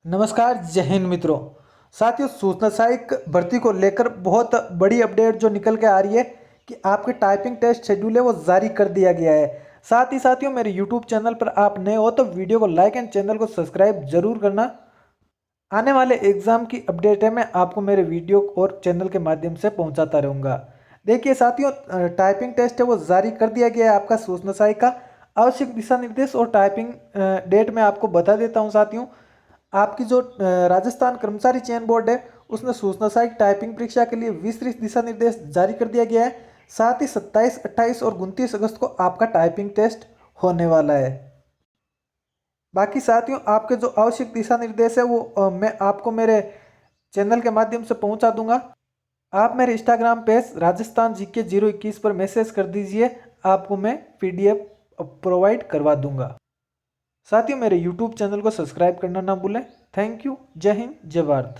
नमस्कार, जय हिंद मित्रों। साथियों, सूचना सहायक भर्ती को लेकर बहुत बड़ी अपडेट जो निकल के आ रही है कि आपके टाइपिंग टेस्ट शेड्यूल है वो जारी कर दिया गया है। साथ ही साथियों, मेरे यूट्यूब चैनल पर आप नए हो तो वीडियो को लाइक एंड चैनल को सब्सक्राइब जरूर करना। आने वाले एग्जाम की अपडेट है, मैं आपको मेरे वीडियो और चैनल के माध्यम से पहुंचाता रहूँगा। देखिए साथियों, टाइपिंग टेस्ट है वो जारी कर दिया गया है आपका सूचना सहायक का। आवश्यक दिशा निर्देश और टाइपिंग डेट मैं आपको बता देता हूँ साथियों। आपकी जो राजस्थान कर्मचारी चयन बोर्ड है उसने सूचना सहायक टाइपिंग परीक्षा के लिए विस्तृत दिशा निर्देश जारी कर दिया गया है। साथ ही 27, 28 और 29 अगस्त को आपका टाइपिंग टेस्ट होने वाला है। बाकी साथियों, आपके जो आवश्यक दिशा निर्देश है वो मैं आपको मेरे चैनल के माध्यम से पहुंचा दूंगा। आप मेरे इंस्टाग्राम पेज राजस्थान जीके 021 पर मैसेज कर दीजिए, आपको मैं पीडीएफ प्रोवाइड करवा दूंगा। साथियों, मेरे यूट्यूब चैनल को सब्सक्राइब करना ना भूलें। Thank you. जय हिंद, जय भारत।